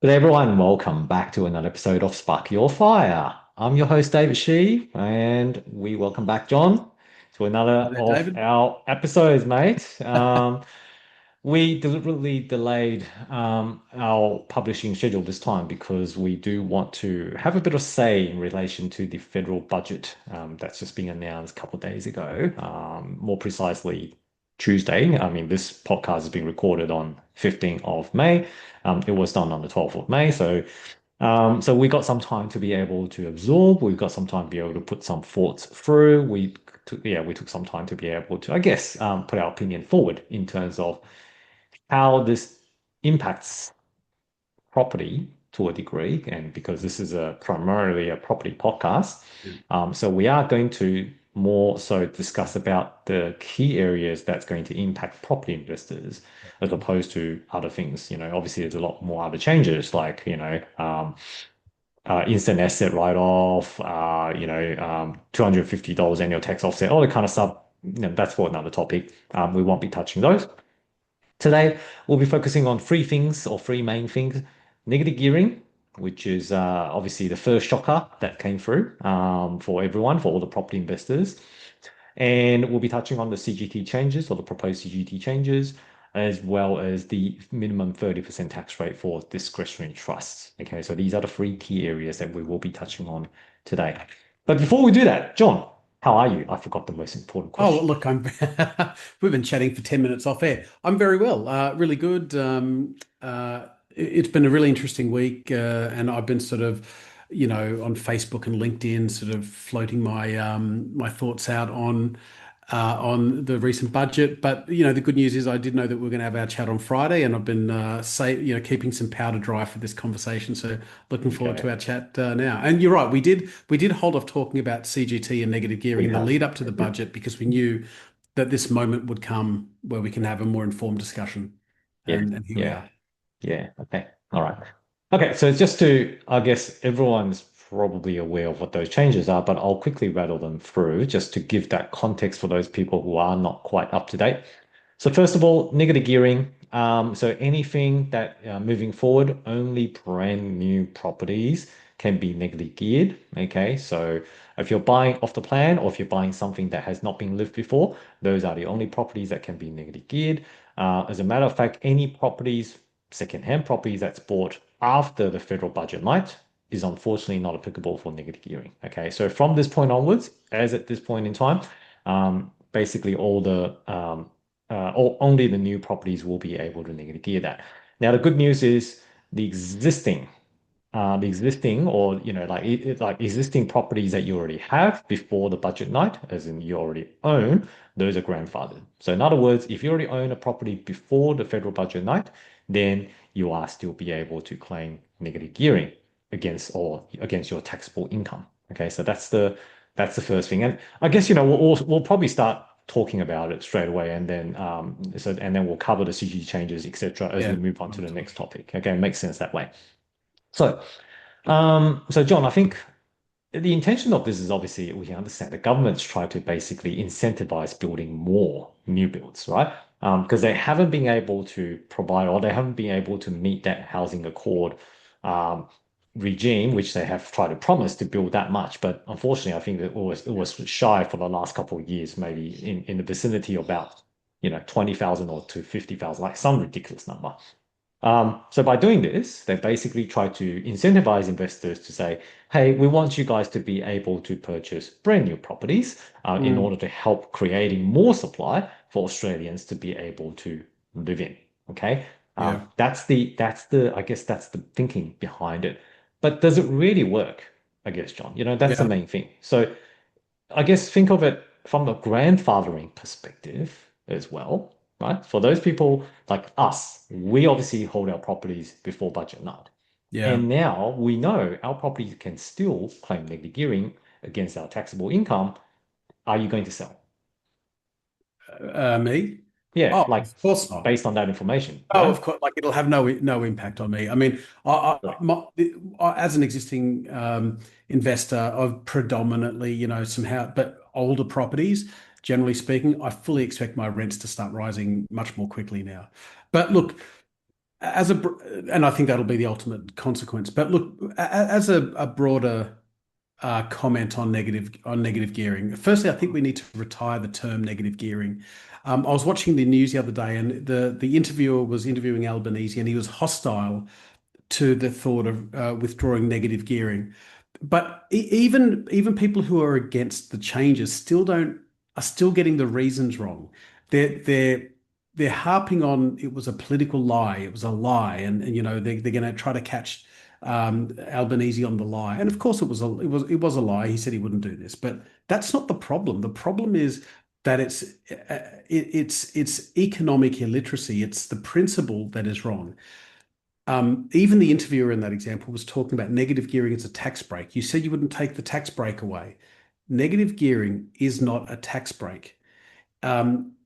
Good everyone, welcome back to another episode of Spark Your Fire. I'm your host David Shih, and we welcome back John to Hi another there, of David. our episodes, mate. We deliberately delayed our publishing schedule this time because we do want to have a bit of say in relation to the federal budget that's just been announced a couple of days ago. More precisely, Tuesday. I mean, this podcast is being recorded on 15th of May. It was done on the 12th of May. So we got some time to be able to absorb. We've got some time to be able to put some thoughts through. We took some time to be able to, I guess, put our opinion forward in terms of how this impacts property to a degree, and because this is a primarily a property podcast, Yeah. so we are going to more so discuss about the key areas that's going to impact property investors as opposed to other things. Obviously there's a lot more other changes like, instant asset write-off, $250 annual tax offset, all the kind of stuff. That's for another topic. We won't be touching those. Today, we'll be focusing on three things or three main things. Negative gearing, which is obviously the first shocker that came through for everyone, for all the property investors. And we'll be touching on the CGT changes or the proposed CGT changes, as well as the minimum 30% tax rate for discretionary trusts. Okay, so these are the three key areas that we will be touching on today. But before we do that, John, how are you? I forgot the most important Oh, well, question. look, I'm we've been chatting for 10 minutes off air. I'm very well, really good. It's been a really interesting week, and I've been sort of, on Facebook and LinkedIn, sort of floating my thoughts out on the recent budget. But the good news is I did know that we're going to have our chat on Friday, and I've been keeping some powder dry for this conversation. So looking forward Okay. to our chat now. And you're right, we did hold off talking about CGT and negative gearing We in the have. lead up to the budget because we knew that this moment would come where we can have a more informed discussion. Yeah. And here we Yeah. are. Yeah. Okay. All right. Okay. So just to, I guess everyone's probably aware of what those changes are, but I'll quickly rattle them through just to give that context for those people who are not quite up to date. So first of all, negative gearing. So anything that moving forward, only brand new properties can be negatively geared. Okay. So if you're buying off the plan or if you're buying something that has not been lived before, those are the only properties that can be negatively geared. As a matter of fact, any properties, second-hand properties that's bought after the federal budget night is unfortunately not applicable for negative gearing. Okay, so from this point onwards, as at this point in time, basically only the new properties will be able to negative gear that. Now, the good news is the existing or like existing properties that you already have before the budget night, as in you already own, those are grandfathered. So in other words, if you already own a property before the federal budget night, then you are still be able to claim negative gearing against your taxable income. Okay, so that's the first thing. And I guess we'll probably start talking about it straight away, and then we'll cover the CG changes, etc., as we Yeah, move on to the next absolutely. topic. Okay, makes sense that way. So, so John, I think the intention of this is obviously we understand the government's trying to basically incentivize building more new builds, right? Because they haven't been able to provide or they haven't been able to meet that housing accord um, regime, which they have tried to promise to build that much. But unfortunately, I think that it was shy for the last couple of years, maybe in the vicinity of about 20,000 or to 50,000, like some ridiculous number. So by doing this, they basically try to incentivize investors to say, hey, we want you guys to be able to purchase brand new properties in Mm, order to help creating more supply for Australians to be able to live in. Okay. yeah, That's the I guess that's the thinking behind it. But does it really work? I guess, John, that's the yeah, main thing. So I guess think of it from the grandfathering perspective as well, right? For those people like us, we obviously hold our properties before budget night. yeah. And now we know our properties can still claim negative gearing against our taxable income. Are you going to sell? Me? Yeah, Oh, like of course not. based on that information, Oh, right? of course, like it'll have no impact on me. I mean, Right. as an existing investor of predominantly, somehow, but older properties, generally speaking, I fully expect my rents to start rising much more quickly now. But look, as a, and I think that'll be the ultimate consequence. But look, as a broader comment on negative gearing. Firstly, I think we need to retire the term negative gearing. I was watching the news the other day, and the interviewer was interviewing Albanese, and he was hostile to the thought of withdrawing negative gearing. But even people who are against the changes are still getting the reasons wrong. They're they're harping on it was a political lie, it was a lie, and you know they're going to try to catch Albanese on the lie. And of course, it was a lie. He said he wouldn't do this, but that's not the problem. The problem is that it's economic illiteracy. It's the principle that is wrong. Even the interviewer in that example was talking about negative gearing as a tax break. You said you wouldn't take the tax break away. Negative gearing is not a tax break.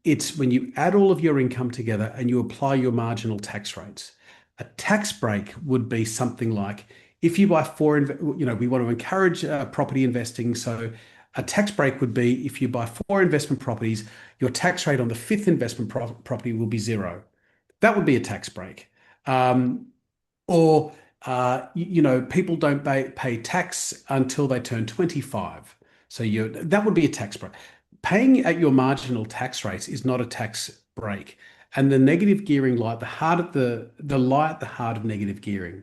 It's when you add all of your income together and you apply your marginal tax rates. A tax break would be something like if you buy we want to encourage property investing. So a tax break would be if you buy four investment properties, your tax rate on the fifth investment property will be zero. That would be a tax break. Um, or people don't pay tax until they turn 25. So that would be a tax break. Paying at your marginal tax rates is not a tax break. And the negative gearing lie, the lie at the heart of negative gearing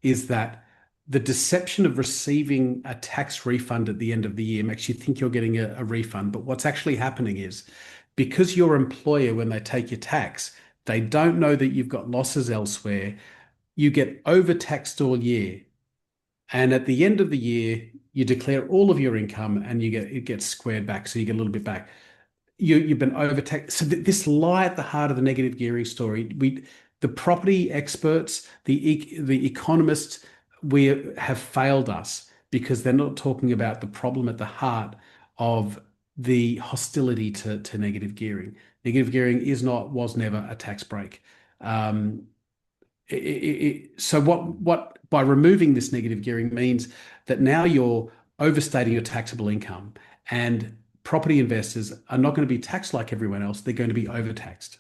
is that the deception of receiving a tax refund at the end of the year makes you think you're getting a refund. But what's actually happening is because your employer, when they take your tax, they don't know that you've got losses elsewhere. You get overtaxed all year. And at the end of the year, you declare all of your income and it gets squared back. So you get a little bit back. You've been overtaxed. So this lie at the heart of the negative gearing story, the property experts, the economists, we have failed us because they're not talking about the problem at the heart of the hostility to negative gearing. Negative gearing was never a tax break. Um, so what by removing this negative gearing means that now you're overstating your taxable income, and property investors are not going to be taxed like everyone else. They're going to be overtaxed,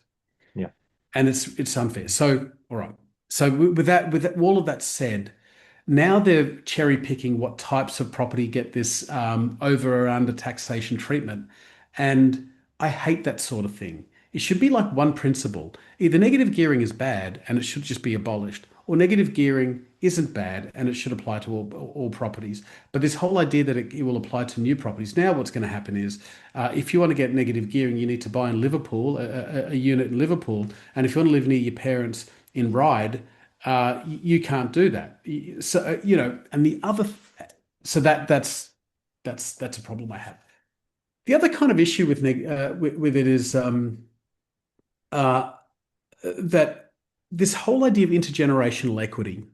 Yeah. and it's unfair. So all right. So with all of that said, now they're cherry picking what types of property get this over or under taxation treatment. And I hate that sort of thing. It should be like one principle. Either negative gearing is bad and it should just be abolished, or negative gearing isn't bad and it should apply to all properties. But this whole idea that it will apply to new properties, now what's going to happen is if you want to get negative gearing, you need to buy in Liverpool, a unit in Liverpool. And if you want to live near your parents in Ryde, you can't do that. So and the other, so that's a problem I have. The other kind of issue with it is uh, that this whole idea of intergenerational equity.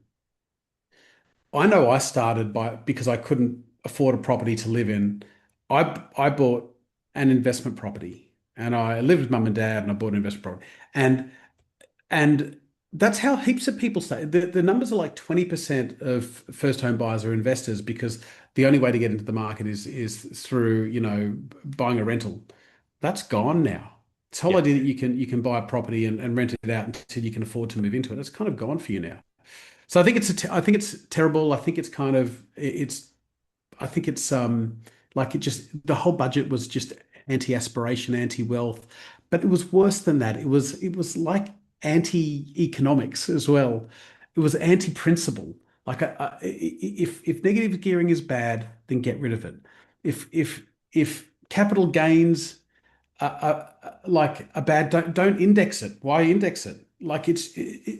I know I started because I couldn't afford a property to live in. I bought an investment property, and I lived with mum and dad, and I bought an investment property, and that's how heaps of people say the numbers are like 20% of first home buyers are investors because the only way to get into the market is through, buying a rental. That's gone now. This whole Yeah. idea that you can buy a property and rent it out until you can afford to move into it, it's kind of gone for you now. So I think it's terrible. I think it's kind of it's I think it's like it just the whole budget was just anti-aspiration, anti-wealth, but it was worse than that. It was like anti-economics as well. It was anti-principle. Like if negative gearing is bad, then get rid of it. If capital gains like a bad, don't index it. Why index it? Like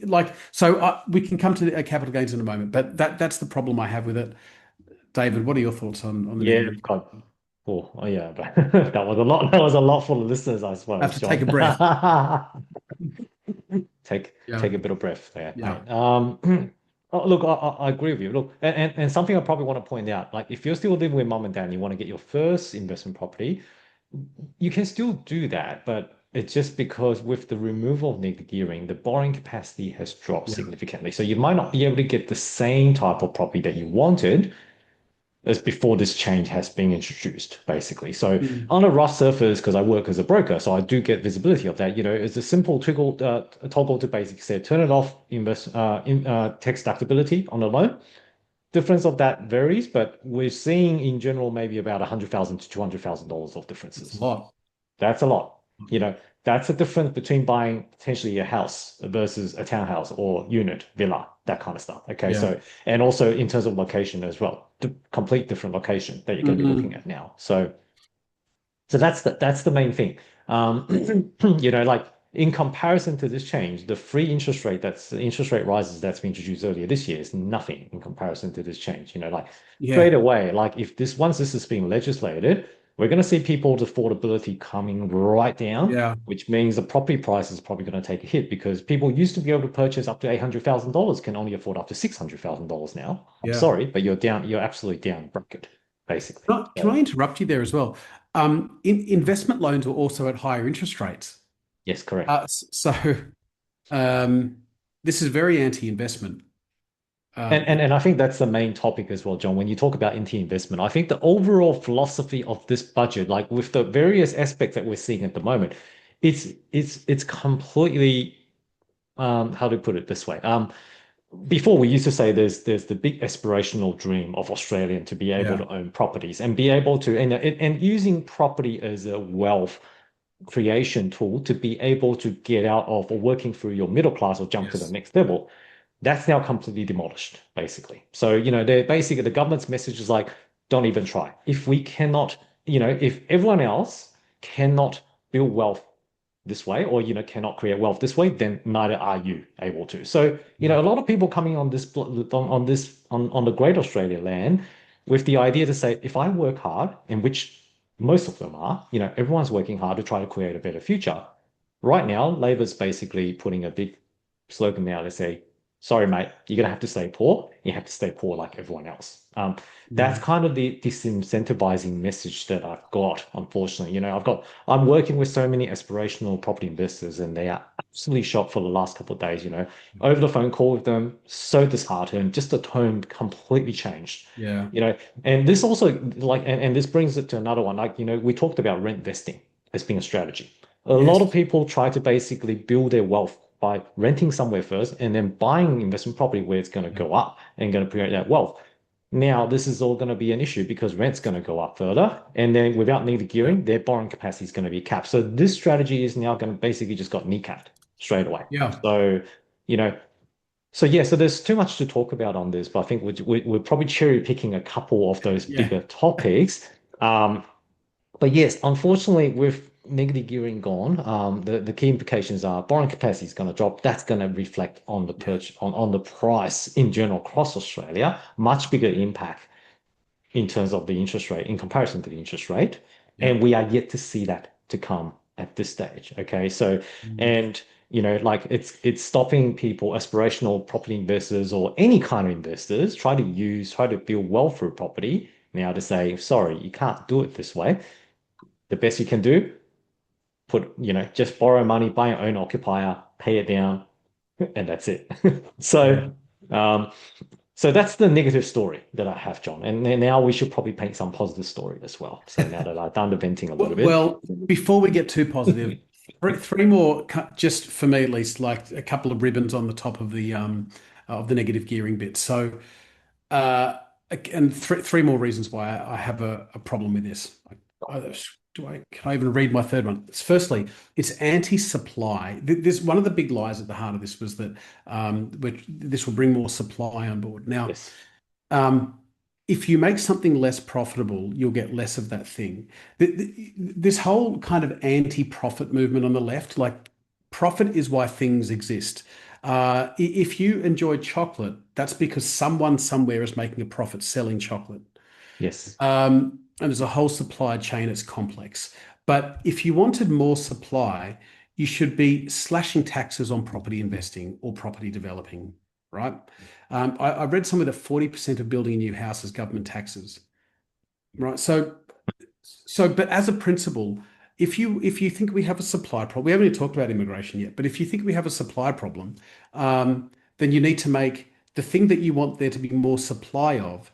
like so we can come to capital gains in a moment, but that's the problem I have with it. David, what are your thoughts on the Yeah, negative? God. Oh, yeah, but that was a lot. That was a lot for the listeners, I I have suppose, to take a John. breath. Take Yeah, a bit of breath there, yeah, mate. Look, I agree with you. Look, and something I probably want to point out, like if you're still living with mum and dad and you want to get your first investment property, you can still do that, but it's just because with the removal of negative gearing, the borrowing capacity has dropped yeah, significantly. So you might not be able to get the same type of property that you wanted, as before this change has been introduced, basically. So Mm. on a rough surface, because I work as a broker, so I do get visibility of that. It's a simple toggle to basically say turn it off, tax deductibility on a loan. Difference of that varies, but we're seeing in general maybe about 100,000 to $200,000 of That's a differences. lot. That's a lot. That's the difference between buying potentially a house versus a townhouse or unit, villa, that kind of stuff. Okay, Yeah. so and also in terms of location as well, the complete different location that you're going to be looking Mm. at now. So that's the main thing. Like in comparison to this change, the interest rate rises that's been introduced earlier this year is nothing in comparison to this change. Like straight Yeah. away, like if this once this is being legislated, we're going to see people's affordability coming right down, Yeah. which means the property price is probably going to take a hit because people used to be able to purchase up to $800,000 can only afford up to $600,000 now. I'm Yeah. sorry, but you're absolutely down bracket, basically. Can I interrupt you there as well? Investment loans are also at higher interest rates. Yes, correct. So um, this is very anti-investment. And, Um, and and I think that's the main topic as well, John. When you talk about anti-investment, I think the overall philosophy of this budget, like with the various aspects that we're seeing at the moment, it's completely how to put it this way. Before we used to say there's the big aspirational dream of Australian to be able yeah. to own properties and be able to and using property as a wealth creation tool to be able to get out of or working through your middle class or jump to the Yes. next level. That's now completely demolished, basically. So, they're basically the government's message is like, don't even try. If we cannot, if everyone else cannot build wealth this way or cannot create wealth this way, then neither are you able to. So Yeah. a lot of people coming on on the great Australia land with the idea to say if I work hard, in which most of them are, everyone's working hard to try to create a better future. Right now Labor's basically putting a big slogan now to say, sorry mate, you're gonna have to stay poor, you have to stay poor like everyone else. That's Yeah. kind of the disincentivizing message that I've got, unfortunately. I'm working with so many aspirational property investors, and they are absolutely shocked for the last couple of days. Over the phone call with them, so disheartened, just the tone completely changed. Yeah. And this also and this brings it to another one. Like, we talked about rent vesting as being a strategy. A lot of Yes. people try to basically build their wealth by renting somewhere first and then buying investment property where it's going to Yeah. go up and going to create that wealth. Now, this is all going to be an issue because rent's going to go up further. And then without negative Yeah. gearing, their borrowing capacity is going to be capped. So this strategy is now going to basically just got kneecapped straight away. Yeah. So, you know, so there's too much to talk about on this, but I think we're probably cherry picking a couple of those Yeah. bigger topics. Um, but yes, unfortunately, with negative gearing gone, the key implications are borrowing capacity is going to drop. That's going to reflect on the Yeah. purchase on the price in general across Australia. Much bigger impact in terms of the interest rate in comparison to the interest rate. Yeah. And we are yet to see that to come at this stage. Okay. So, Mm. and like it's stopping people, aspirational property investors or any kind of investors, try to build wealth through property now to say, sorry, you can't do it this way. The best you can do, just borrow money, buy your own occupier, pay it down, and that's it. Yeah. So, um, so that's the negative story that I have, John. And then now we should probably paint some positive story as well. So now that I've done the venting a little bit. Well, before we get too positive, three more, just for me at least, like a couple of ribbons on the top of the negative gearing bit. So, uh, and three more reasons why I have a problem with this. Can I even read my third one? Firstly, it's anti-supply. This one of the big lies at the heart of this was that this will bring more supply on board. Now, Yes. um, if you make something less profitable, you'll get less of that thing. This whole kind of anti-profit movement on the left, like profit is why things exist. If you enjoy chocolate, that's because someone somewhere is making a profit selling chocolate. Yes. And there's a whole supply chain, it's complex. But if you wanted more supply, you should be slashing taxes on property investing or property developing, right? I read somewhere that 40% of building a new house is government taxes, right? But as a principle, if you think we have a supply problem, we haven't even talked about immigration yet, but if you think we have a supply problem, then you need to make the thing that you want there to be more supply of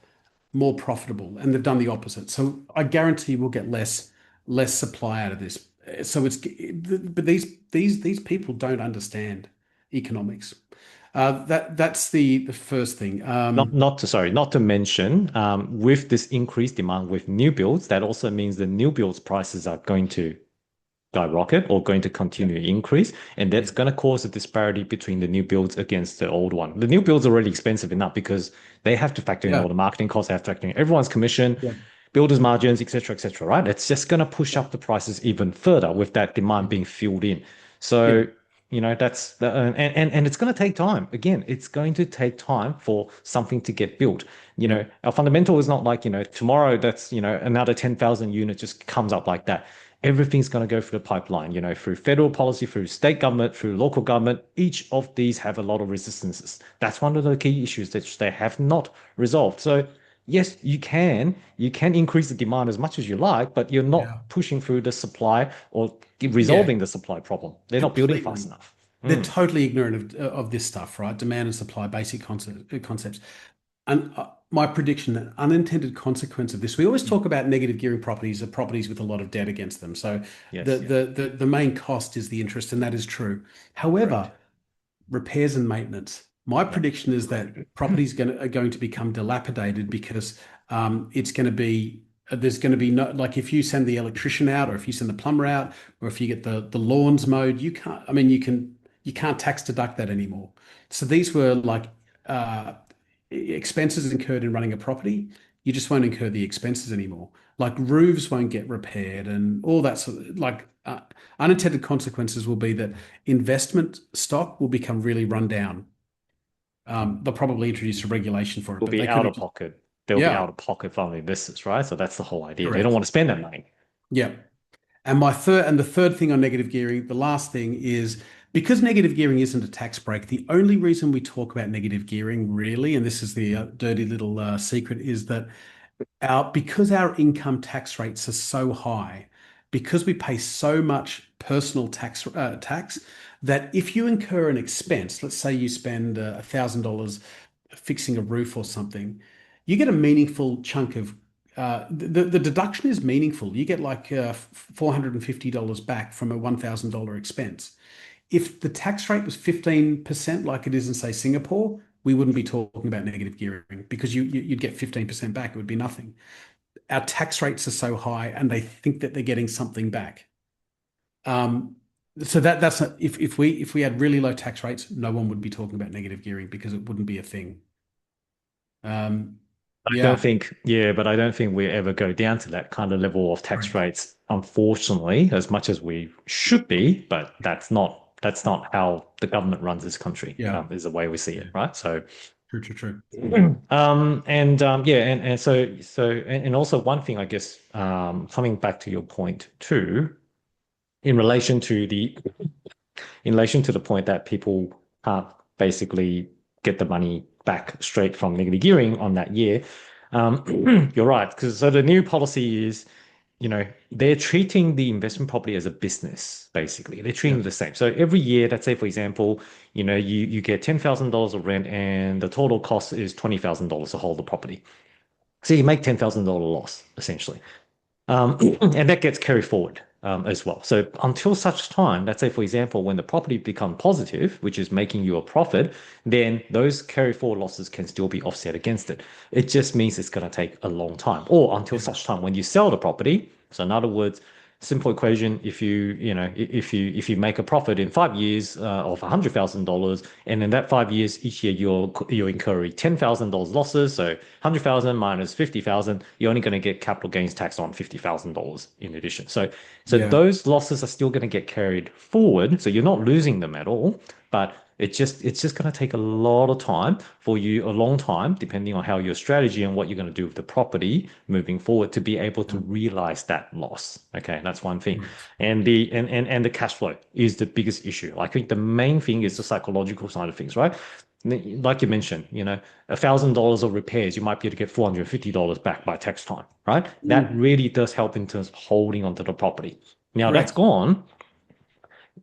more profitable, and they've done the opposite. So I guarantee we'll get less supply out of this. So but these people don't understand economics. That's the first thing. Not to mention, with this increased demand with new builds, that also means the new builds prices are going to skyrocket or going to Yeah, continue to increase. And yeah, that's going to cause a disparity between the new builds against the old one. The new builds are already expensive enough because they have to factor in yeah, all the marketing costs, they have to factor in everyone's commission, yeah, builders' margins, etc., right? It's just going to push yeah, up the prices even further with that demand being filled in. yeah, So, that's and it's going to take time. Again, it's going to take time for something to get built. yeah, Our fundamental is not like, tomorrow that's, another 10,000 units just comes up like that. Everything's going to go through the pipeline, through federal policy, through state government, through local government. Each of these have a lot of resistances. That's one of the key issues that they have not resolved. So yes, you can increase the demand as much as you like, but you're yeah, not pushing through the supply or yeah. resolving the supply problem. They're not building fast Completely. enough. They're Mm, totally ignorant of this stuff, right? Demand and supply, basic concepts. And my prediction, that unintended consequence of this, we always mm. talk about negative gearing properties are properties with a lot of debt against them. So Yes, yes, the main cost is the interest, and that is true. correct. However, repairs and maintenance. My Yeah. prediction is that properties are going to become dilapidated because it's going to be there's going to be no, like, if you send the electrician out, or if you send the plumber out, or if you get the lawns mowed, you can't. I mean, you can't tax deduct that anymore. So these were like expenses incurred in running a property. You just won't incur the expenses anymore. Like roofs won't get repaired and all that sort of, like, unintended consequences will be that investment stock will become really run down. They'll probably introduce a regulation for it, Will but be they out could have of just, pocket. They'll be yeah, out of pocket from the investors, right? So that's the whole idea. They don't correct. want to spend that money. Yeah. And the third thing on negative gearing, the last thing is, because negative gearing isn't a tax break, the only reason we talk about negative gearing really, and this is the dirty little secret, is that because our income tax rates are so high, because we pay so much personal tax, that if you incur an expense, let's say you spend $1,000 fixing a roof or something, you get a meaningful chunk of the deduction is meaningful. You get like $450 back from a $1,000 expense. If the tax rate was 15%, like it is in, say, Singapore, we wouldn't be talking about negative gearing, because you'd get 15% back. It would be nothing. Our tax rates are so high, and they think that they're getting something back. Um, so that's if we had really low tax rates, no one would be talking about negative gearing because it wouldn't be a thing. Um, I don't yeah, think, yeah, but I don't think we ever go down to that kind of level of tax correct. rates, unfortunately, as much as we should be, but that's not how the government runs this country, Yeah, is the way we see yeah, it, right? So true, true, true. and yeah, and also one thing, I guess, coming back to your point too, in relation to the in relation to the point that people can't basically get the money back straight from negative gearing on that year. You're right, because so the new policy is, they're treating the investment property as a business, basically. They're treating Yeah, it the same. So every year, let's say, for example, you get $10,000 of rent and the total cost is $20,000 to hold the property. So you make $10,000 loss, essentially. And that gets carried forward as well. So until such time, let's say, for example, when the property become positive, which is making you a profit, then those carry forward losses can still be offset against it. It just means it's going to take a long time, or until yeah, such time when you sell the property. So in other words, simple equation: if you make a profit in 5 years of $100,000, and in that 5 years, each year you're incurring $10,000 losses. So 100,000 minus 50,000, you're only going to get capital gains tax on $50,000 in addition. So yeah. those losses are still going to get carried forward. So you're not losing them at all, but it's just going to take a lot of time for you, a long time, depending on how your strategy and what you're going to do with the property moving forward to be able to Yeah. realize that loss. Okay, that's one thing. Correct. And the cash flow is the biggest issue. I think the main thing is the psychological side of things, right? Like you mentioned, $1,000 of repairs, you might be able to get $450 back by tax time, right? That Mm, really does help in terms of holding onto the property. Now that's correct. gone.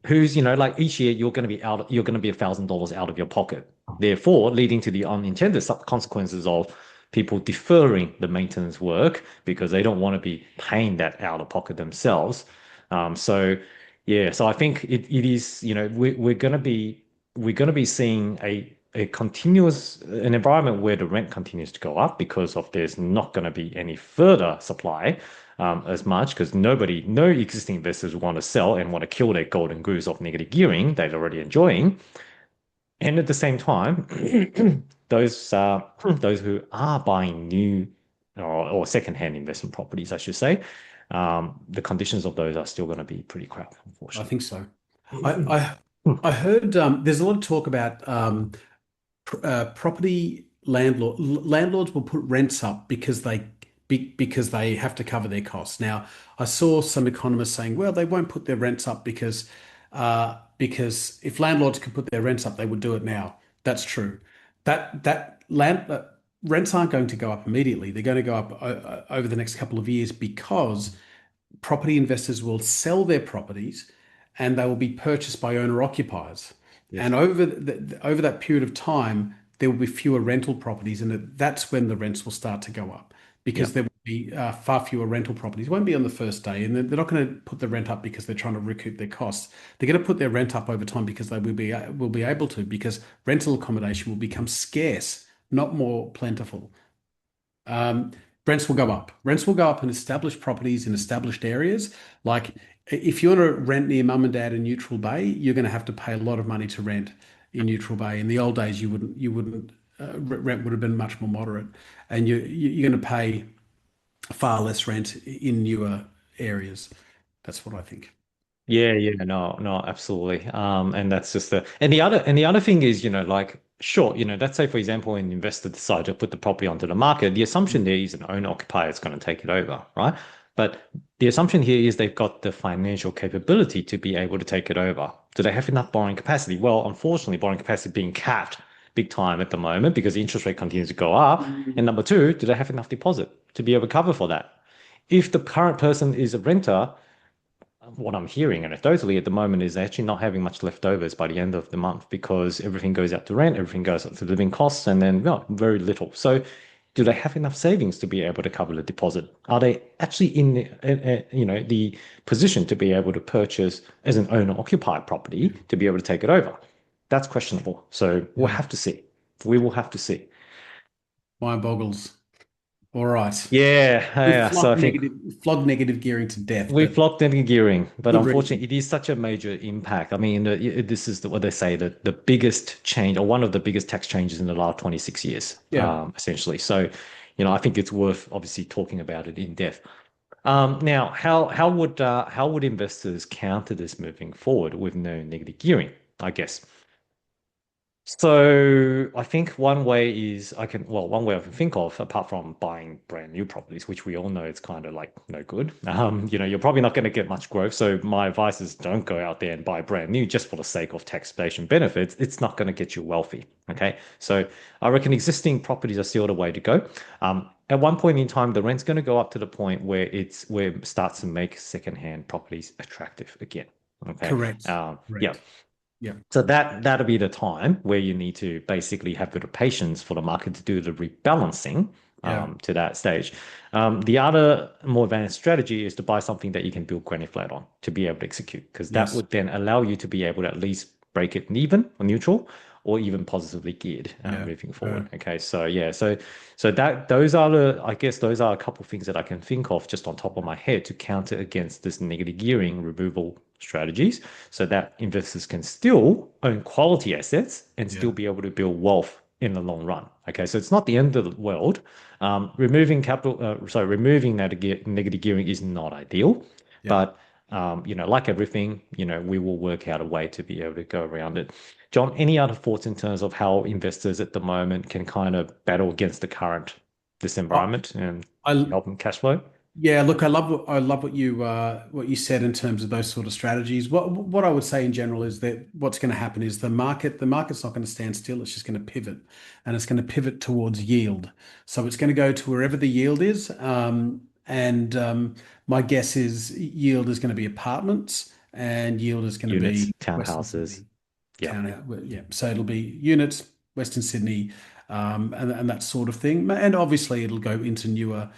Like each year you're going to be $1,000 out of your pocket. Therefore, leading to the unintended consequences of people deferring the maintenance work because they don't want to be paying that out of pocket themselves. So yeah, so I think it is, we're gonna be seeing a continuous an environment where the rent continues to go up because of there's not going to be any further supply as much because no existing investors want to sell and want to kill their golden goose of negative gearing they're already enjoying. And at the same time, those who are buying new or second-hand investment properties, I should say, the conditions of those are still going to be pretty crap, I unfortunately. think so. I I heard there's a lot of talk about property landlords will put rents up because they have to cover their costs. Now, I saw some economists saying, well, they won't put their rents up because if landlords could put their rents up, they would do it now. That's true. That land rents aren't going to go up immediately. They're going to go up over the next couple of years because property investors will sell their properties and they will be purchased by owner occupiers. Yes. And over that period of time, there will be fewer rental properties, and that's when the rents will start to go up Yeah. because there will be far fewer rental properties. It won't be on the first day, and they're not going to put the rent up because they're trying to recoup their costs. They're going to put their rent up over time because they will be able to because rental accommodation will become scarce, not more plentiful. Um, Rents will go up. Rents will go up in established properties in established areas. Like if you want to rent near mum and dad in Neutral Bay, you're going to have to pay a lot of money to rent in Neutral Bay. In the old days, you wouldn't rent would have been much more moderate, and you're going to pay far less rent in newer areas. That's what I think. Yeah, yeah, no, no, absolutely. And that's just and the other thing is, like, sure, let's say for example, an investor decides to put the property onto the market, the assumption there is an owner occupier is going to take it over, right? But the assumption here is they've got the financial capability to be able to take it over. Do they have enough borrowing capacity? Well, unfortunately, borrowing capacity being capped big time at the moment because the interest rate continues to go up. And Mm. number two, do they have enough deposit to be able to cover for that? If the current person is a renter, what I'm hearing anecdotally at the moment is they're actually not having much leftovers by the end of the month because everything goes out to rent, everything goes out to living costs, and then well, very little. So, do they have enough savings to be able to cover the deposit? Are they actually in the position to be able to purchase as an owner-occupied property to be able to take it over? That's questionable. So we'll Yeah, have to see. We will have to see. mind boggles. All right. Yeah, We've yeah. So I think flogged negative gearing to death, we but flocked into gearing, but good reason. unfortunately, it is such a major impact. I mean, this is what they say that the biggest change, or one of the biggest tax changes in the last 26 years, Yeah. essentially. So, I think it's worth obviously talking about it in depth. Now, how would investors counter this moving forward with no negative gearing? I guess. So I think one way I can think of, apart from buying brand new properties, which we all know it's kind of like no good. You're probably not going to get much growth. So my advice is don't go out there and buy brand new just for the sake of taxation benefits. It's not going to get you wealthy. Okay. So I reckon existing properties are still the way to go. At one point in time, the rent's going to go up to the point where it starts to make secondhand properties attractive again. Okay. Correct. Yeah. Correct. Yeah. So that'll be the time where you need to basically have a bit of patience for the market to do the rebalancing Yeah. to that stage. The other more advanced strategy is to buy something that you can build granny flat on to be able to execute, because that Yes. would then allow you to be able to at least break it even or neutral or even positively geared Yeah. moving forward. Okay, so yeah, so that those are I guess those are a couple of things that I can think of just on top of my head to counter against this negative gearing removal strategies so that investors can still own quality assets and still Yeah. be able to build wealth in the long run. Okay, so it's not the end of the world. Removing that negative gearing is not ideal, Yeah. but like everything, we will work out a way to be able to go around it. John, any other thoughts in terms of how investors at the moment can kind of battle against this I, environment and I help them cash flow? Yeah, look, I love what you said in terms of those sort of strategies. What I would say in general is that what's going to happen is the market's not going to stand still. It's just going to pivot, and it's going to pivot towards yield. So it's going to go to wherever the yield is. And my guess is yield is going to be apartments, and yield is going to Units, be Western townhouses. Sydney Yeah. town. Yeah, so it'll be units, Western Sydney, and that sort of thing. And obviously, it'll go into newer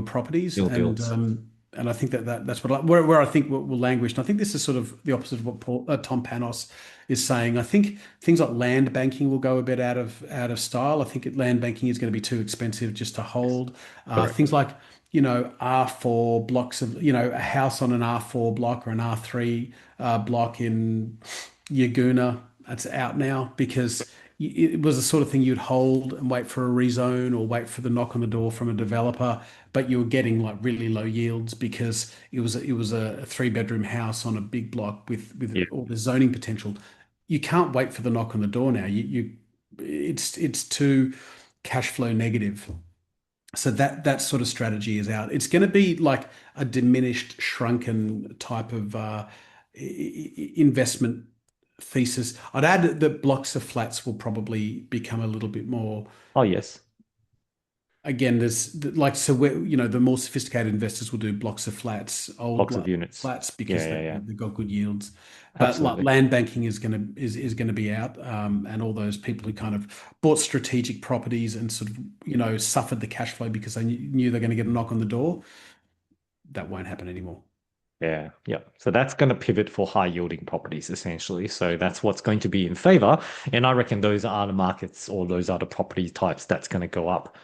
properties, New builds. and I think that's what where I think will languish. And I think this is sort of the opposite of what Tom Panos is saying. I think things like land banking will go a bit out of style. I think land banking is going to be too expensive just to Yes, hold. correct. Things like R4 blocks of a house on an R4 block or an R3 block in Yaguna. That's out now because it was the sort of thing you'd hold and wait for a rezone or wait for the knock on the door from a developer, but you were getting like really low yields because it was a three-bedroom house on a big block with Yeah, all the zoning potential. You can't wait for the knock on the door now. It's too cash flow negative. So that sort of strategy is out. It's going to be like a diminished, shrunken type of investment thesis. I'd add that blocks of flats will probably become a little bit more. oh yes, Again, there's like so where the more sophisticated investors will do blocks of flats, blocks of units. flats Yeah, because yeah, yeah. they've got good yields. But like Absolutely. land banking is gonna be out, and all those people who kind of bought strategic properties and sort of suffered the cash flow because they knew they're going to get a knock on the door. That won't happen anymore. Yeah, yeah. So that's going to pivot for high yielding properties essentially. So that's what's going to be in favor. And I reckon those are the markets or those are the property types that's going to go up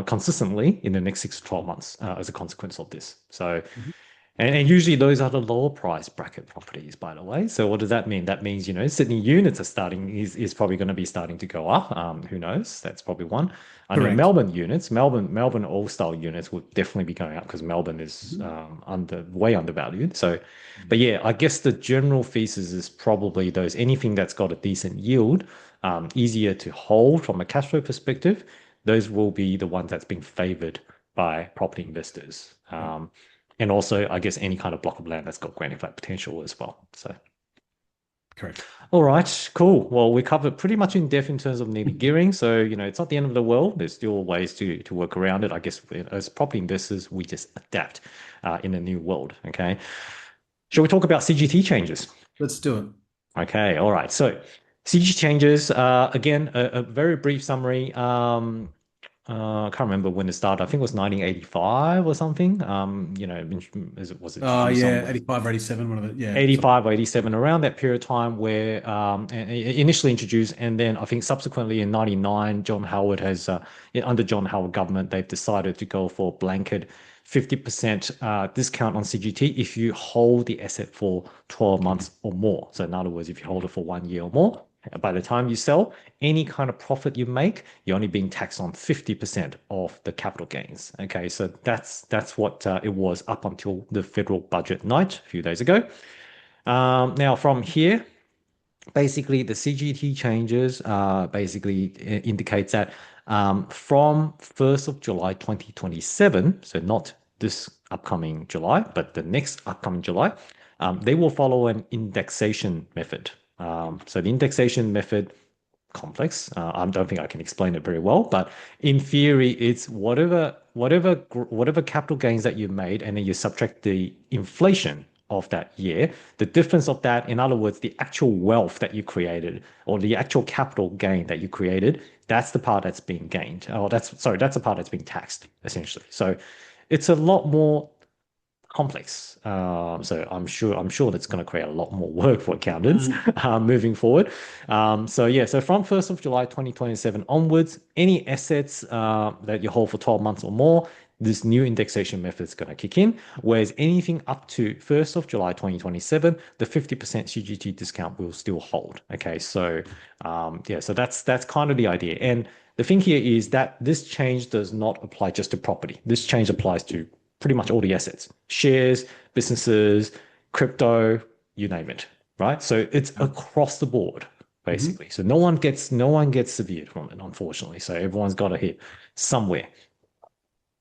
consistently in the next 6 to 12 months as a consequence of this. So Mhm. and usually those are the lower price bracket properties, by the way. So what does that mean? That means, Sydney units are starting is probably going to be starting to go up. Who knows? That's probably one. I know Correct. Melbourne units, Melbourne all-style units will definitely be going up because Melbourne is Mhm. way undervalued. So, but yeah, I guess the general thesis is probably those anything that's got a decent yield, easier to hold from a cash flow perspective. Those will be the ones that's being favored by property investors. Yep. And also, I guess any kind of block of land that's got granny flat potential as well. So, Correct. all right, cool. Well, we covered pretty much in depth in terms of needed gearing. So, it's not the end of the world. There's still ways to work around it. I guess as property investors, we just adapt in a new world. Okay. Shall we talk about CGT changes? Let's do it. Okay. All right. So, CGT changes, again, a very brief summary. I can't remember when it started. I think it was 1985 or something. Was it Oh introduced yeah, on 85 or 87, one of it. Yeah. So, 85 or 87, around that period of time where initially introduced, and then I think subsequently in 99, under John Howard government, they've decided to go for a blanket 50% discount on CGT if you hold the asset for 12 months or more. So in other words, if you hold it for 1 year or more, by the time you sell, any kind of profit you make, you're only being taxed on 50% of the capital gains. Okay, so that's what it was up until the federal budget night a few days ago. Now from here, basically the CGT changes basically indicates that from 1st of July 2027, so not this upcoming July, but the next upcoming July, they will follow an indexation method. So the indexation method complex. I don't think I can explain it very well, but in theory, it's whatever capital gains that you made, and then you subtract the inflation of that year. The difference of that, in other words, the actual wealth that you created or the actual capital gain that you created, that's the part that's being gained. Oh, that's the part that's being taxed essentially. So it's a lot more complex. So I'm sure that's going to create a lot more work for accountants um, moving forward. So yeah, so from 1st of July 2027 onwards, any assets that you hold for 12 months or more, this new indexation method is going to kick in. Whereas anything up to 1st of July 2027, the 50% CGT discount will still hold. Okay, so yeah, so that's kind of the idea. And the thing here is that this change does not apply just to property. This change applies to pretty much all the assets, shares, businesses, crypto, you name it, right? So it's across the board, mhm. basically. So no one gets severed from it, unfortunately. So everyone's got to hit somewhere.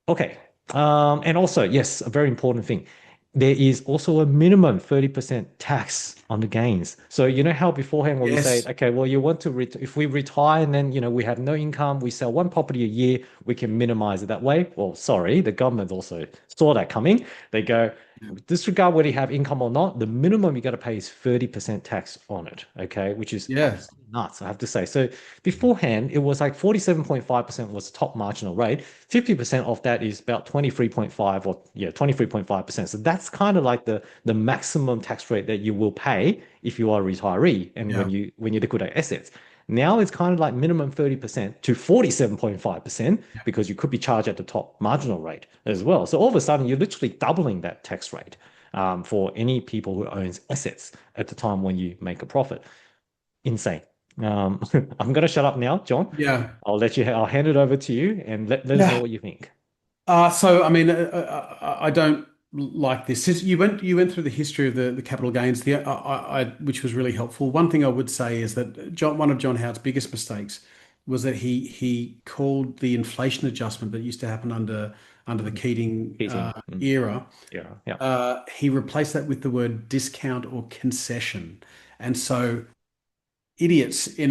Okay. And also, yes, a very important thing. There is also a minimum 30% tax on the gains. So you know how beforehand when we say, Yes. okay, well, you want to if we retire and then we have no income, we sell one property a year, we can minimize it that way. Well, sorry, the government also saw that coming. They go, Yeah. Disregard whether you have income or not, the minimum you got to pay is 30% tax on it, okay? Which is Yeah. absolutely nuts, I have to say. So beforehand, it was like 47.5% was the top marginal rate. 50% of that is about 23.5 or yeah, 23.5%. So that's kind of like the maximum tax rate that you will pay if you are a retiree and Yeah. when you liquidate assets. Now it's kind of like minimum 30% to 47.5% because you could be charged at the top marginal rate as well. So all of a sudden, you're literally doubling that tax rate for any people who owns assets at the time when you make a profit. Insane. Um, I'm going to shut up now, John. Yeah. I'll hand it over to you and let us know Yeah. what you think. So I mean, I don't like this. You went through the history of the capital gains, which was really helpful. One thing I would say is that one of John Howard's biggest mistakes was that he called the inflation adjustment that used to happen under the Mhm. Keating Eating. era. Yeah. Yeah. He replaced that with the word discount or concession, and so idiots in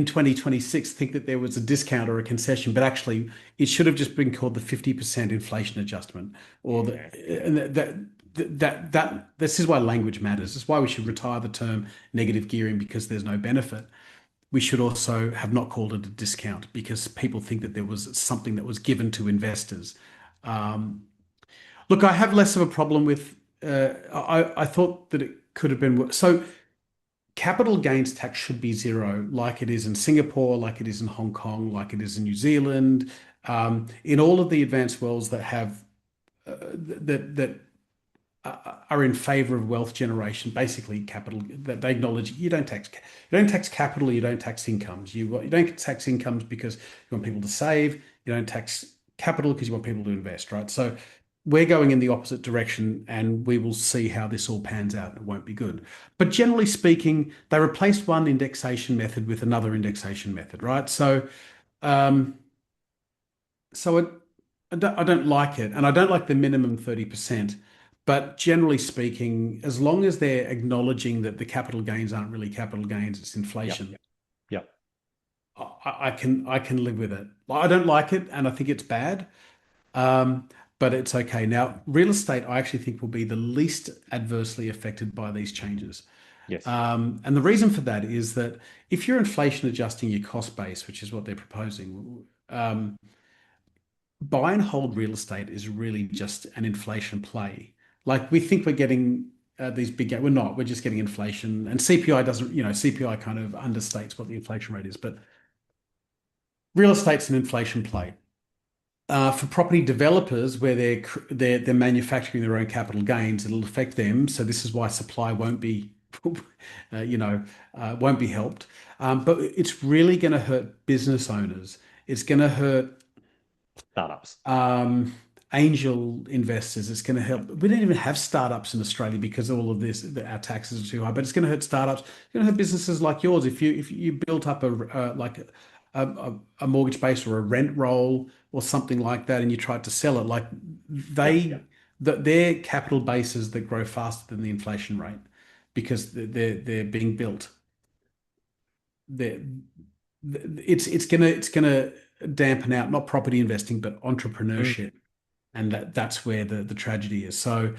2026 think that there was a discount or a concession, but actually it should have just been called the 50% inflation adjustment or the Yeah. and that this is why language matters. It's why we should retire the term negative gearing because there's no benefit. We should also have not called it a discount because people think that there was something that was given to investors. Um, Look, I have less of a problem with. I thought that it could have been so. Capital gains tax should be zero, like it is in Singapore, like it is in Hong Kong, like it is in New Zealand, in all of the advanced worlds that have that are in favor of wealth generation. Basically, capital that they acknowledge you don't tax capital, you don't tax incomes. You don't tax incomes because you want people to save. You don't tax capital because you want people to invest, right? So we're going in the opposite direction, and we will see how this all pans out. It won't be good. But generally speaking, they replaced one indexation method with another indexation method, right? Um, so I don't like it, and I don't like the minimum 30%. But generally speaking, as long as they're acknowledging that the capital gains aren't really capital gains, it's Yep. inflation, Yep. I can live with it. I don't like it, and I think it's bad. Um, but it's okay. Now, real estate, I actually think will be the least adversely affected by these changes. Yes. And the reason for that is that if you're inflation adjusting your cost base, which is what they're proposing, buy and hold real estate is really just an inflation play. Like we think we're getting these big, we're not, we're just getting inflation. And CPI doesn't, CPI kind of understates what the inflation rate is, but real estate's an inflation play. For property developers, where they're manufacturing their own capital gains, it'll affect them. So this is why supply won't be, won't be helped. But it's really going to hurt business owners. It's going to hurt Startups. um, angel investors. It's going to help. We don't even have startups in Australia because all of this, our taxes are too high. But it's going to hurt startups. It's going to hurt businesses like yours. If you built up a mortgage base or a rent roll or something like that, and you tried to sell it, like Yep. they that their capital bases that grow faster than the inflation rate because they're being built. They're, it's gonna dampen out not property investing but Mm. entrepreneurship, and that's where the tragedy is. So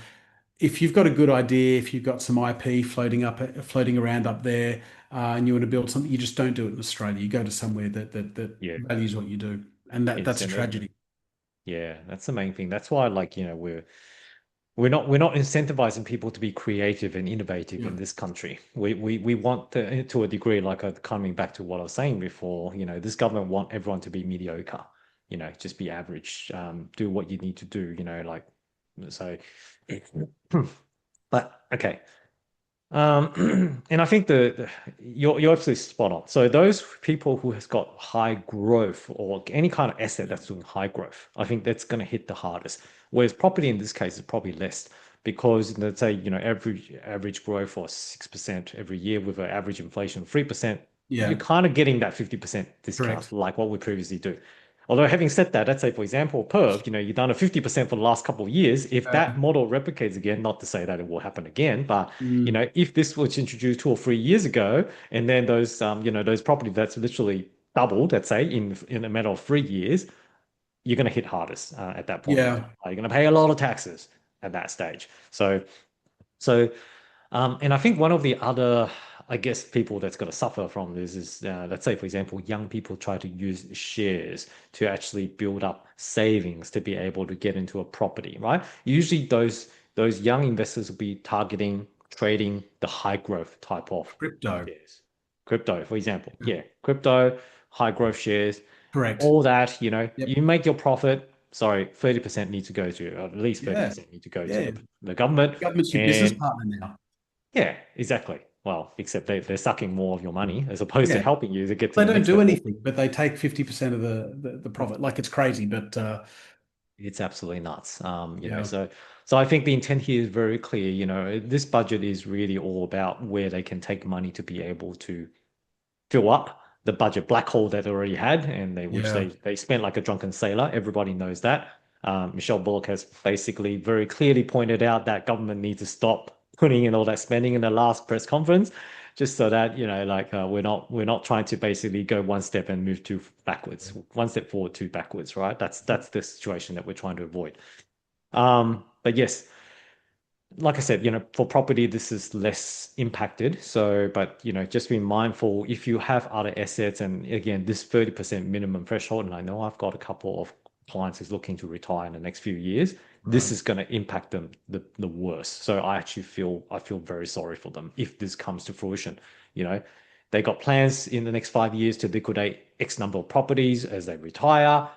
if you've got a good idea, if you've got some IP floating around up there, and you want to build something, you just don't do it in Australia. You go to somewhere that Yeah. values what you do, and that's a Incentive. tragedy. Yeah, that's the main thing. That's why, like, we're not incentivizing people to be creative and innovative Yeah, in this country. We want to a degree, like coming back to what I was saying before, this government want everyone to be mediocre, just be average, do what you need to do, like so. But okay. And I think you're absolutely spot on. So those people who has got high growth or any kind of asset that's doing high growth, I think that's going to hit the hardest. Whereas property in this case is probably less because let's say average growth of 6% every year with an average inflation of 3%, you're yeah, kind of getting that 50% discount correct. like what we previously do. Although having said that, let's say for example, Perth, you've done a 50% for the last couple of years. If that model replicates again, not to say that it will happen again, but Mm, if this was introduced 2 or 3 years ago, and then those property that's literally doubled, let's say in a matter of 3 years, you're going to hit hardest at that point in yeah. time. You're going to pay a lot of taxes at that stage. So, and I think one of the other, I guess, people that's going to suffer from this is, let's say, for example, young people try to use shares to actually build up savings to be able to get into a property, right? Usually, those young investors will be targeting trading the high growth type of Crypto. shares, crypto, for example. Yeah, crypto, high growth shares, Correct. all that. Yep. You make your profit. Sorry, 30% need to go to, or at least Yeah. 30% need to go to Yeah. the government. Government's your business And partner now. yeah, exactly. Well, except they're sucking more of your money as opposed to Yeah. helping you to get to They the don't next do level. anything, but they take 50% of the profit. Like it's crazy, but It's absolutely nuts. yeah. So I think the intent here is very clear. This budget is really all about where they can take money to be able to fill up the budget black hole that they already had, and which Yeah. they spent like a drunken sailor. Everybody knows that. Michelle Bullock has basically very clearly pointed out that government needs to stop putting in all that spending in the last press conference, just so that like we're not trying to basically go one step and move two backwards, one step forward, two backwards, right? That's the situation that we're trying to avoid. But yes, like I said, for property, this is less impacted. So, but, just be mindful if you have other assets, and again, this 30% minimum threshold, and I know I've got a couple of clients who's looking to retire in the next few years, this Right. is going to impact them the worst. So I feel very sorry for them if this comes to fruition. You know, they got plans in the next 5 years to liquidate X number of properties as they retire.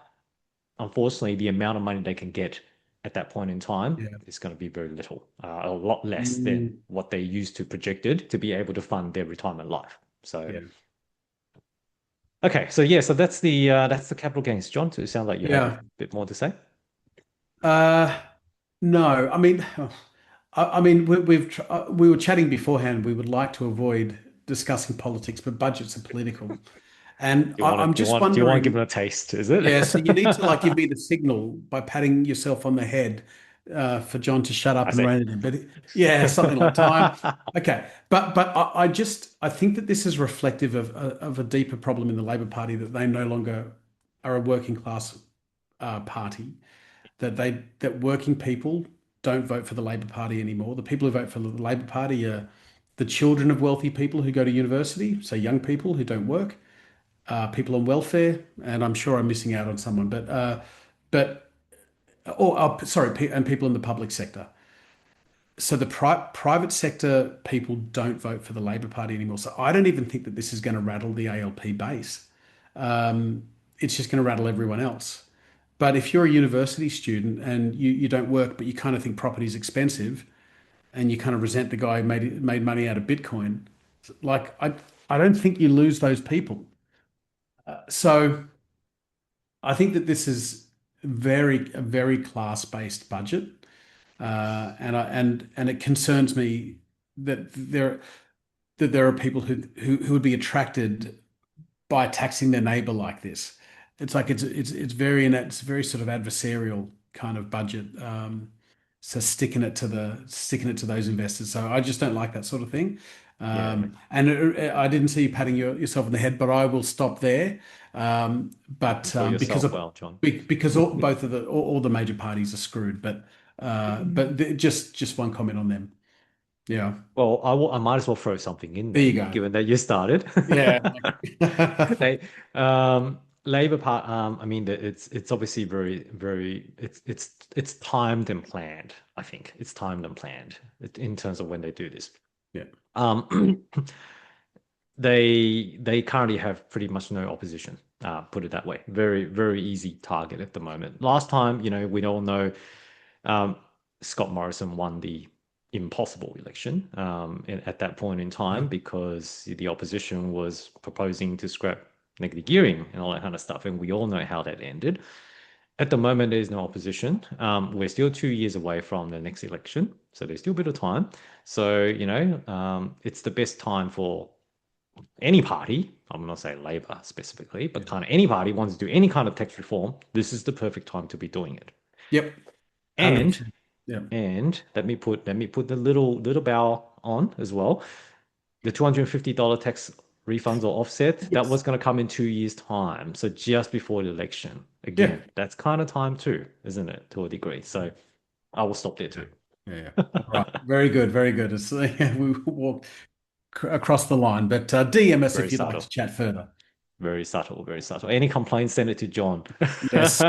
Unfortunately, the amount of money they can get at that point in time Yeah. is going to be very little, a lot less than Mm, what they used to projected to be able to fund their retirement life. So, yeah. okay, so yeah, so that's the capital gains. John, so it sounds like you have a Yeah. bit more to say. Uh, no, I mean, we were chatting beforehand. We would like to avoid discussing politics, but budgets are political, and Do you want to I'm do you just want do you want to give wondering. them a taste? Is it? Yeah, so you need to like give me the signal by patting yourself on the head for John to shut I up and see. rein it in. But yeah, something like time. Okay, but I think that this is reflective of a deeper problem in the Labor Party that they no longer are a working class party. That working people don't vote for the Labor Party anymore. The people who vote for the Labor Party are the children of wealthy people who go to university, so young people who don't work, people on welfare, and I'm sure I'm missing out on someone, but sorry, and people in the public sector. So the private sector people don't vote for the Labor Party anymore. So I don't even think that this is going to rattle the ALP base. Um, it's just going to rattle everyone else. But if you're a university student and you don't work, but you kind of think property is expensive, and you kind of resent the guy who made money out of Bitcoin, like I don't think you lose those people. So I think that this is a very class-based budget, and it concerns me that there are people who would be attracted by taxing their neighbor like this. It's like it's very sort of adversarial kind of budget. So sticking it to those investors. So I just don't like that sort of thing. Yeah, I didn't see you patting yourself on the head, but I will stop there. But enjoy because yourself of well, John. because both of all the major parties are screwed. But just one comment on them. Yeah, Well, I might as well throw something in there you then, go. given that you started. Yeah. They, Labor Part. I mean, it's obviously very. It's timed and planned. I think it's timed and planned in terms of when they do this. Yeah. Um, they currently have pretty much no opposition. Put it that way. Very very easy target at the moment. Last time, we all know, um, Scott Morrison won the impossible election, at that point in time, Yeah. because the opposition was proposing to scrap negative gearing and all that kind of stuff, and we all know how that ended. At the moment, there's no opposition. We're still 2 years away from the next election, so there's still a bit of time. So, it's the best time for any party. I'm not saying Labor specifically, but kind of any party wants to do any kind of tax reform. This is the perfect time to be doing it. Yep. And 100%. Yeah. and let me put the little bow on as well. The $250 tax refunds or offset, that Yes. was going to come in 2 years' time. So just before the election. Yeah. Again, that's kind of time too, isn't it? To a degree. So I will stop there too. Yeah. All right. Very good. Very good. It's, yeah, we walked across the line, but DM us Very if you'd like to subtle. chat further. Very subtle. Very subtle. Any complaints, send it to John. Yes.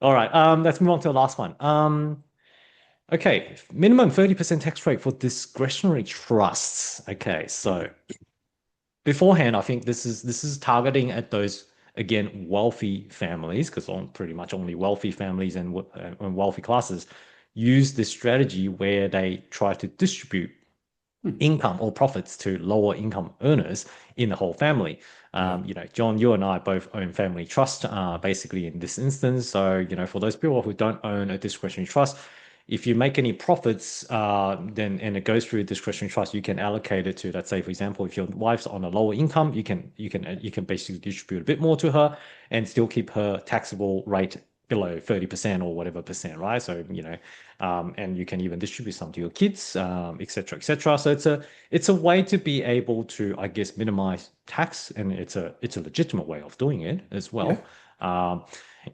All right. Let's move on to the last one. Okay, minimum 30% tax rate for discretionary trusts. Okay, so beforehand, I think this is targeting at those again wealthy families because pretty much only wealthy families and wealthy classes use this strategy where they try to distribute Hmm. income or profits to lower income earners in the whole family. Yeah. John, you and I both own family trust, basically in this instance. So, for those people who don't own a discretionary trust, if you make any profits, then and it goes through a discretionary trust, you can allocate it to, let's say, for example, if your wife's on a lower income, you can basically distribute a bit more to her and still keep her taxable rate below 30% or whatever percent, right? So, and you can even distribute some to your kids, et cetera, et cetera. So it's a way to be able to, I guess, minimize tax, and it's a legitimate way of doing it as Yeah. well. Um,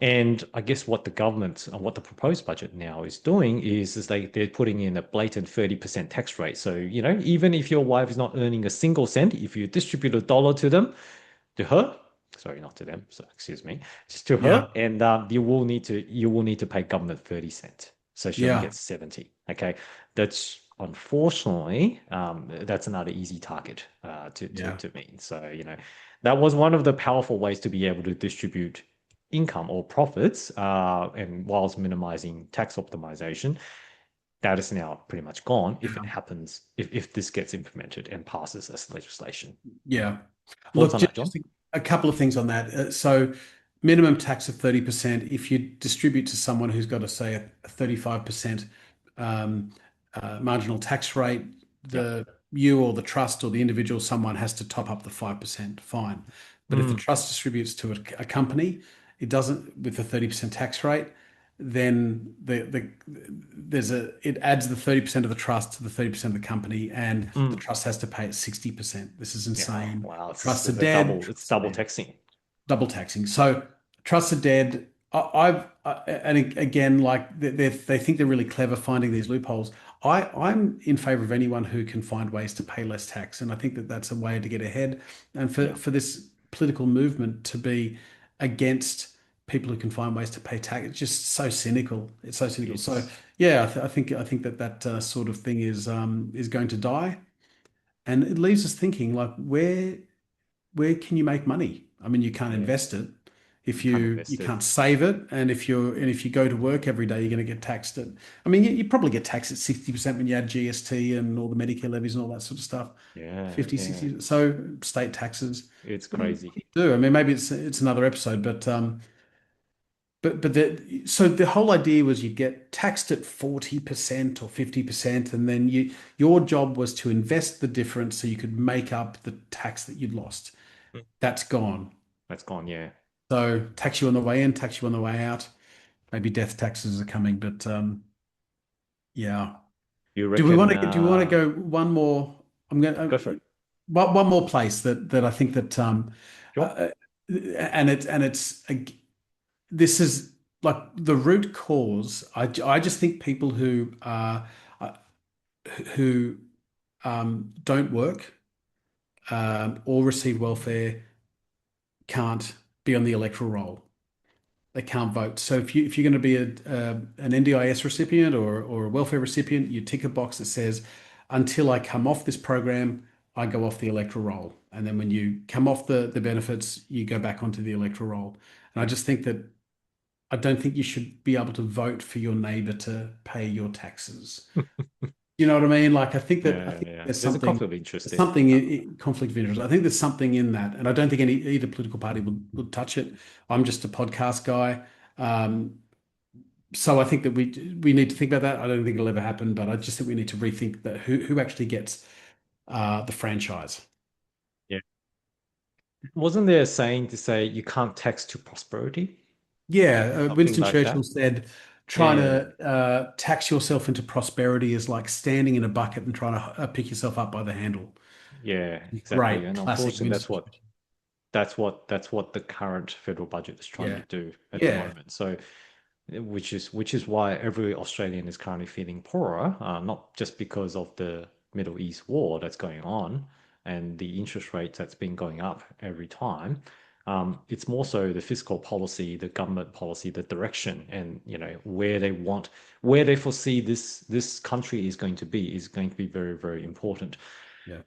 and I guess what the government and what the proposed budget now is doing is they're putting in a blatant 30% tax rate. So, even if your wife is not earning a single cent, if you distribute $1 to her, sorry, not to them, so excuse me, just to her, Yeah. and you will need to pay government 30 cents. So she only Yeah. gets 70. Okay. That's unfortunately, that's another easy target Yeah. to meet. So, that was one of the powerful ways to be able to distribute income or profits, and whilst minimizing tax optimization. That is now pretty much gone if it Yeah. happens, if this gets implemented and passes as legislation. Yeah. Thoughts Look, on that, John? just a couple of things on that. So, minimum tax of 30%, if you distribute to someone who's got to say a 35% um, marginal tax rate, Yeah. you or the trust or the individual, someone has to top up the 5%, fine. But if the Mm, trust distributes to a company, it doesn't with the 30% tax rate, then it adds the 30% of the trust to the 30% of the company, and the mm. trust has to pay it 60%. This is Yeah. Oh, insane. wow. Trusts are It's a dead. double. It's Trusts are double dead. texting. Double taxing. So trusts are dead. And again, like they think they're really clever finding these loopholes. I'm in favor of anyone who can find ways to pay less tax, and I think that that's a way to get ahead. And for Yeah. for this political movement to be against people who can find ways to pay tax, it's just so cynical. It's so cynical. So It's yeah, I think that sort of thing is going to die, and it leaves us thinking like where can you make money? I mean, you can't yeah. invest it. If You can't you invest it. can't save it, and if you go to work every day, you're going to get taxed at. I mean, you probably get taxed at 60% when you add GST and all the Medicare levies and all that sort of stuff. Yeah. 50, Yeah. 60. So state taxes. It's What crazy. do you do? I mean, maybe it's another episode, so the whole idea was you get taxed at 40% or 50%, and then your job was to invest the difference so you could make up the tax that you'd lost. Mm. That's gone. That's gone. Yeah. So tax you on the way in, tax you on the way out. Maybe death taxes are coming, but yeah. You Do we want reckon? to go one more? I'm going Go for to it. one more place that I think that Sure. uh, and it's this is like the root cause. I just think people uh, who don't work or receive welfare can't be on the electoral roll. They can't vote. So if you're going to be an NDIS recipient or a welfare recipient, you tick a box that says, until I come off this program, I go off the electoral roll. And then when you come off the benefits, you go back onto the electoral roll. And I just think that I don't think you should be able to vote for your neighbor to pay your taxes. You know what I mean? Like I Yeah. think Yeah. there's There's a something conflict of interest there's there. something conflict of interest. I think there's something in that, and I don't think either political party would touch it. I'm just a podcast guy, um, so I think that we need to think about that. I don't think it'll ever happen, but I just think we need to rethink that who actually gets the franchise. Yeah. Wasn't there a saying to say you can't tax to prosperity? Yeah, Something Winston like Churchill that. said, trying Yeah. to tax yourself into prosperity is like standing in a bucket and trying to pick yourself up by the handle. Yeah. Exactly. Great, And classic unfortunately, that's Winston what Churchill. that's what that's what the current federal budget is trying to Yeah, do at the yeah, moment. So which is why every Australian is currently feeling poorer, not just because of the Middle East war that's going on and the interest rates that's been going up every time. It's more so the fiscal policy, the government policy, the direction, and where they foresee this country is going to be very, very important. Yeah.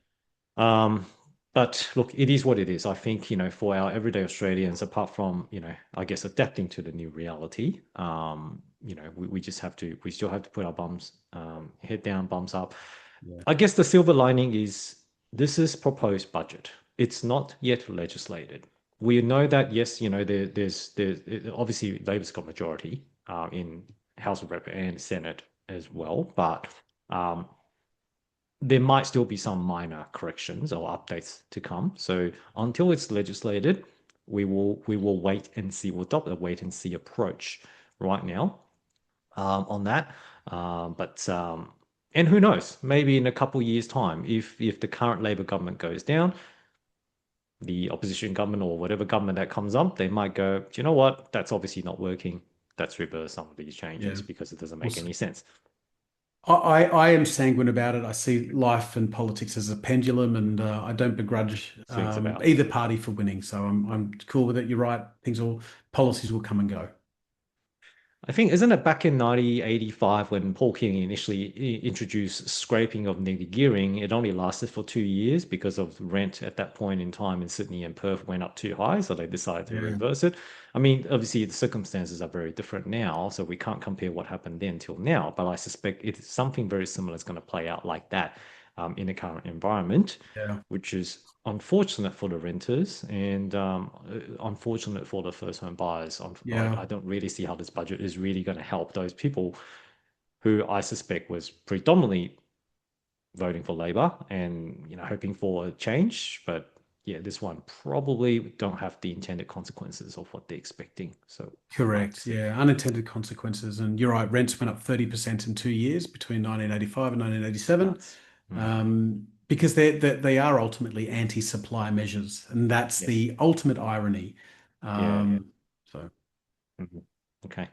Um, but look, it is what it is. I think, for our everyday Australians, apart from, I guess adapting to the new reality, we still have to put our bums, head down, bums up. Yeah. I guess the silver lining is this is proposed budget. It's not yet legislated. We know that, yes, obviously Labor's got majority in House of Rep and Senate as well, but um, there might still be some minor corrections or updates to come. So until it's legislated, we will wait and see. We'll adopt a wait and see approach right now on that. And who knows? Maybe in a couple of years' time, if the current Labor government goes down, the opposition government or whatever government that comes up, they might go, do you know what? That's obviously not working. Let's reverse some of these changes Yeah. because it doesn't We'll make see. any sense. I am sanguine about it. I see life and politics as a pendulum, and I don't begrudge Swings about. either party for winning. So I'm cool with it. You're right. Policies will come and go. I think, isn't it back in 1985 when Paul King initially introduced scraping of negative gearing? It only lasted for 2 years because of rent at that point in time in Sydney and Perth went up too high, so they decided to Yeah. reverse it. I mean, obviously the circumstances are very different now, so we can't compare what happened then till now. But I suspect it's something very similar is going to play out like that in the current environment, Yeah. which is unfortunate for the renters and unfortunate for the first home buyers. I Yeah. don't really see how this budget is really going to help those people who I suspect was predominantly voting for Labor and hoping for a change. But yeah, this one probably don't have the intended consequences of what they're expecting. So we'll have to Correct. see. Yeah. Unintended consequences. And you're right. Rents went up 30% in 2 years between 1985 and 1987. Nuts. Mm. Because they are ultimately anti-supply measures, and that's Yes. the ultimate irony. Yeah. Yeah. So Mhm. Okay.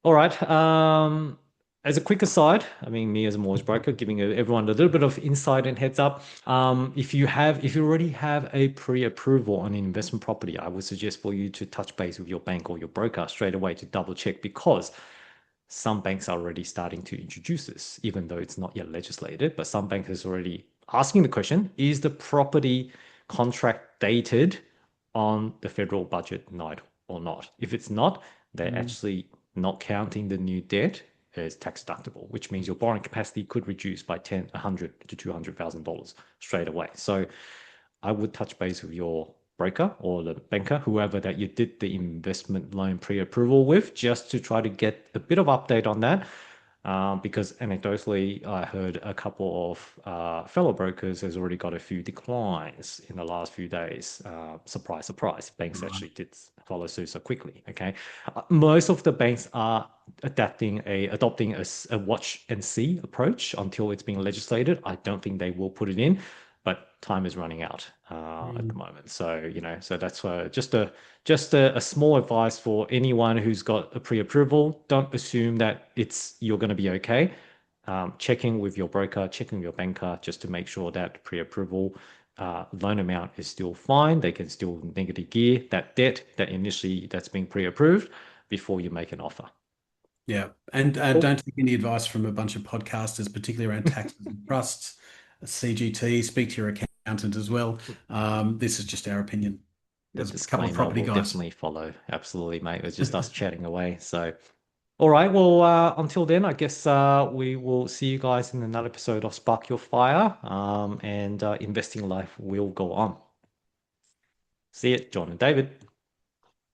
All right. As a quick aside, I mean, me as a mortgage broker, giving everyone a little bit of insight and heads up. If you already have a pre-approval on an investment property, I would suggest for you to touch base with your bank or your broker straight away to double check because some banks are already starting to introduce this, even though it's not yet legislated. But some banks is already asking the question: Is the property contract dated on the federal budget night or not? If it's not, they're mm, actually not counting the new debt as tax deductible, which means your borrowing capacity could reduce by 10, 100 to $200,000 straight away. So I would touch base with your broker or the banker, whoever that you did the investment loan pre-approval with, just to try to get a bit of update on that. Because anecdotally, I heard a couple of fellow brokers has already got a few declines in the last few days. Surprise, surprise. Banks right. actually did follow suit so quickly. Okay, most of the banks are adopting a watch and see approach until it's being legislated. I don't think they will put it in, but time is running out at the Mm, moment. So so that's just a small advice for anyone who's got a pre-approval. Don't assume that you're going to be okay. Checking with your broker, checking with your banker, just to make sure that pre-approval loan amount is still fine. They can still negative gear that debt that's being pre-approved before you make an offer. yeah, and Cool. don't take any advice from a bunch of podcasters, particularly around taxes and trusts, CGT. Speak to your accountant as well. This is just our opinion The as a couple of disclaimer property will guys. definitely follow. Absolutely, mate. It's just us chatting away. So, all right. Well, until then, I guess we will see you guys in another episode of Spark Your Fire. And investing life will go on. See it, John and David.